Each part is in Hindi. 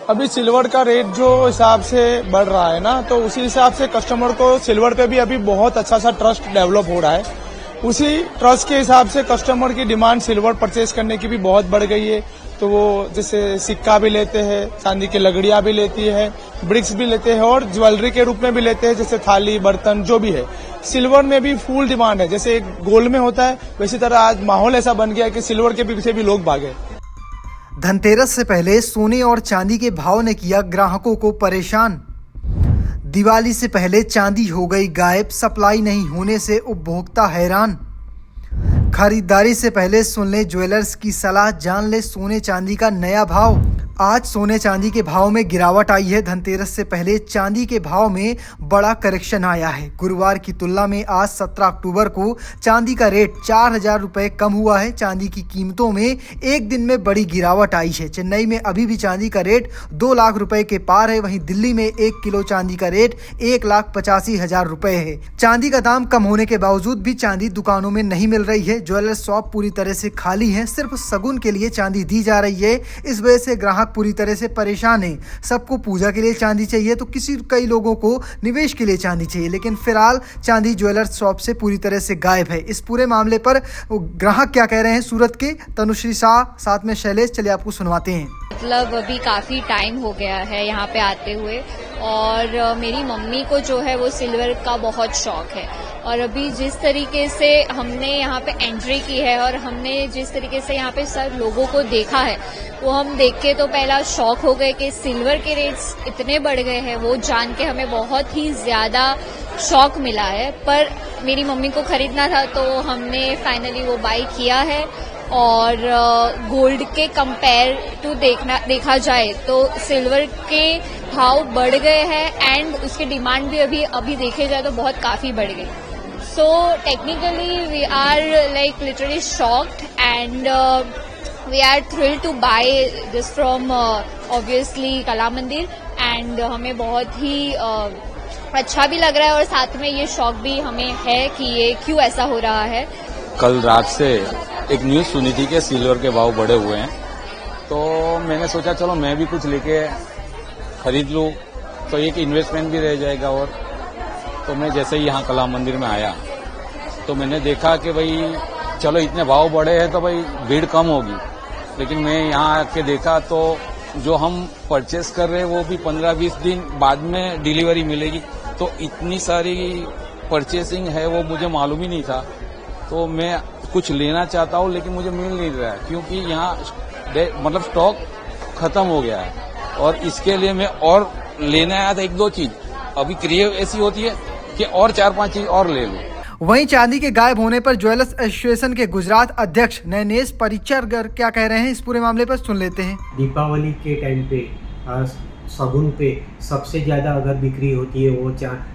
अभी सिल्वर का रेट जो हिसाब से बढ़ रहा है ना, तो उसी हिसाब से कस्टमर को सिल्वर पे भी अभी बहुत अच्छा सा ट्रस्ट डेवलप हो रहा है। उसी ट्रस्ट के हिसाब से कस्टमर की डिमांड सिल्वर परचेज करने की भी बहुत बढ़ गई है। तो वो जैसे सिक्का भी लेते हैं, चांदी की लगड़ियां भी लेती है, ब्रिक्स भी लेते हैं और ज्वेलरी के रूप में भी लेते हैं, जैसे थाली बर्तन जो भी है। सिल्वर में भी फुल डिमांड है, जैसे गोल्ड में होता है वैसी तरह आज माहौल ऐसा बन गया है कि सिल्वर के पीछे भी लोग भागे। धनतेरस से पहले सोने और चांदी के भाव ने किया ग्राहकों को परेशान। दिवाली से पहले चांदी हो गई गायब, सप्लाई नहीं होने से उपभोक्ता हैरान। खरीदारी से पहले सुन ले ज्वेलर्स की सलाह, जान ले सोने चांदी का नया भाव। आज सोने चांदी के भाव में गिरावट आई है। धनतेरस से पहले चांदी के भाव में बड़ा करेक्शन आया है। गुरुवार की तुलना में आज 17 अक्टूबर को चांदी का रेट 4,000 रुपये कम हुआ है। चांदी की कीमतों में एक दिन में बड़ी गिरावट आई है। चेन्नई में अभी भी चांदी का रेट 2 लाख रुपए के पार है। वहीं दिल्ली में 1 किलो चांदी का रेट 1,85,000 रुपए है। चांदी का दाम कम होने के बावजूद भी चांदी दुकानों में नहीं मिल रही है। ज्वेलर शॉप पूरी तरह से खाली है। सिर्फ शगुन के लिए चांदी दी जा रही है। इस वजह से ग्राहक पूरी तरह से परेशान है। सबको पूजा के लिए चांदी चाहिए तो कई लोगों को निवेश के लिए चांदी चाहिए, लेकिन फिलहाल चांदी ज्वेलर शॉप से पूरी तरह से गायब है। इस पूरे मामले पर ग्राहक क्या कह रहे हैं, सूरत के तनुश्री शाह साथ में शैलेश, चलिए आपको सुनवाते हैं। मतलब अभी काफी टाइम हो गया है यहाँ पे आते हुए, और मेरी मम्मी को जो है वो सिल्वर का बहुत शौक है। और अभी जिस तरीके से हमने यहाँ पे एंट्री की है और हमने जिस तरीके से यहाँ पे सब लोगों को देखा है, वो हम देख के तो पहला शॉक हो गए कि सिल्वर के रेट्स इतने बढ़ गए हैं। वो जान के हमें बहुत ही ज्यादा शॉक मिला है। पर मेरी मम्मी को खरीदना था तो हमने फाइनली वो बाई किया है। और गोल्ड के कंपेयर टू देखा जाए तो सिल्वर के भाव बढ़ गए हैं एंड उसकी डिमांड भी अभी देखे जाए तो बहुत काफी बढ़ गई। So technically we are like literally shocked and we are thrilled to buy this from obviously Kala Mandir. And हमें बहुत ही अच्छा भी लग रहा है और साथ में ये शौक भी हमें है कि ये क्यों ऐसा हो रहा है। कल रात से एक न्यूज़ सुनी थी कि सिल्वर के भाव बढ़े हुए हैं, तो मैंने सोचा चलो मैं भी कुछ लेके खरीद लूँ, तो एक इन्वेस्टमेंट भी रह जाएगा। और तो मैं जैसे ही यहाँ कला मंदिर में आया तो मैंने देखा कि भाई चलो इतने भाव बढ़े हैं तो भाई भीड़ कम होगी, लेकिन मैं यहाँ आके देखा तो जो हम परचेस कर रहे हैं वो भी 15-20 दिन बाद में डिलीवरी मिलेगी। तो इतनी सारी परचेसिंग है वो मुझे मालूम ही नहीं था। तो मैं कुछ लेना चाहता हूँ लेकिन मुझे मिल नहीं रहा है, क्योंकि यहाँ मतलब स्टॉक खत्म हो गया है। और इसके लिए मैं और लेने आया था 1-2 चीज। अभी क्रिएव ऐसी होती है कि और 4-5 चीज और ले लूं। वहीं चांदी के गायब होने पर ज्वेलर्स एसोसिएशन के गुजरात अध्यक्ष नयनेश परिचरगर क्या कह रहे हैं, इस पूरे मामले पर सुन लेते हैं। दीपावली के टाइम पे शगुन पे सबसे ज़्यादा अगर बिक्री होती है वो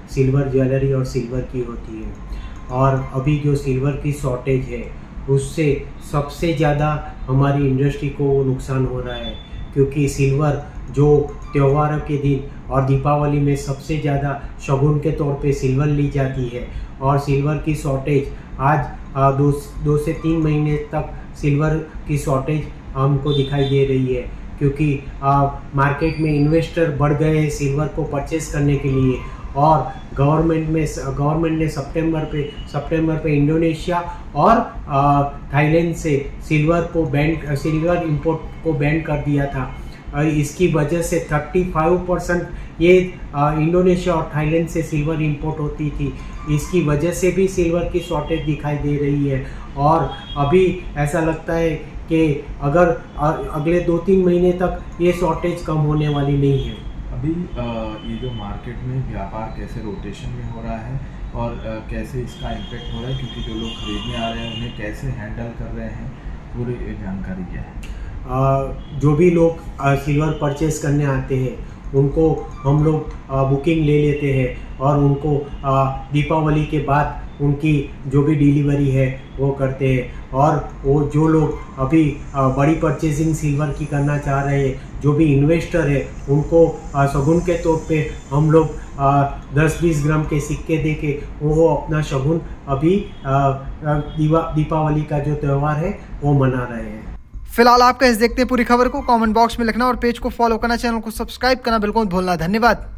सिल्वर ज्वेलरी और सिल्वर की होती है। और अभी जो सिल्वर की शॉर्टेज है उससे सबसे ज़्यादा हमारी इंडस्ट्री को नुकसान हो रहा है, क्योंकि सिल्वर जो त्योहारों के दिन और दीपावली में सबसे ज़्यादा शगुन के तौर पे सिल्वर ली जाती है। और सिल्वर की शॉर्टेज आज 2 से 3 महीने तक सिल्वर की शॉर्टेज हमको दिखाई दे रही है, क्योंकि मार्केट में इन्वेस्टर बढ़ गए हैं सिल्वर को परचेस करने के लिए। और गवर्नमेंट ने सितंबर पे इंडोनेशिया और थाईलैंड से सिल्वर इंपोर्ट को बैन कर दिया था। और इसकी वजह से 35% ये इंडोनेशिया और थाईलैंड से सिल्वर इंपोर्ट होती थी। इसकी वजह से भी सिल्वर की शॉर्टेज दिखाई दे रही है। और अभी ऐसा लगता है कि अगर अगले 2-3 महीने तक ये शॉर्टेज कम होने वाली नहीं है। अभी ये जो मार्केट में व्यापार कैसे रोटेशन में हो रहा है और कैसे इसका इम्पेक्ट हो रहा है, क्योंकि जो लोग खरीदने आ रहे हैं उन्हें कैसे हैंडल कर रहे हैं, पूरी जानकारी क्या है? जो भी लोग सिल्वर परचेस करने आते हैं उनको हम लोग बुकिंग ले लेते हैं और उनको दीपावली के बाद उनकी जो भी डिलीवरी है वो करते हैं। और वो जो लोग अभी बड़ी परचेजिंग सिल्वर की करना चाह रहे हैं, जो भी इन्वेस्टर है, उनको शगुन के तौर पे हम लोग 10-20 ग्राम के सिक्के दे के वो अपना शगुन अभी दीपावली का जो त्यौहार है वो मना रहे हैं। फिलहाल आप कैसे देखते हैं पूरी खबर को कमेंट बॉक्स में लिखना और पेज को फॉलो करना, चैनल को सब्सक्राइब करना बिल्कुल भूलना। धन्यवाद।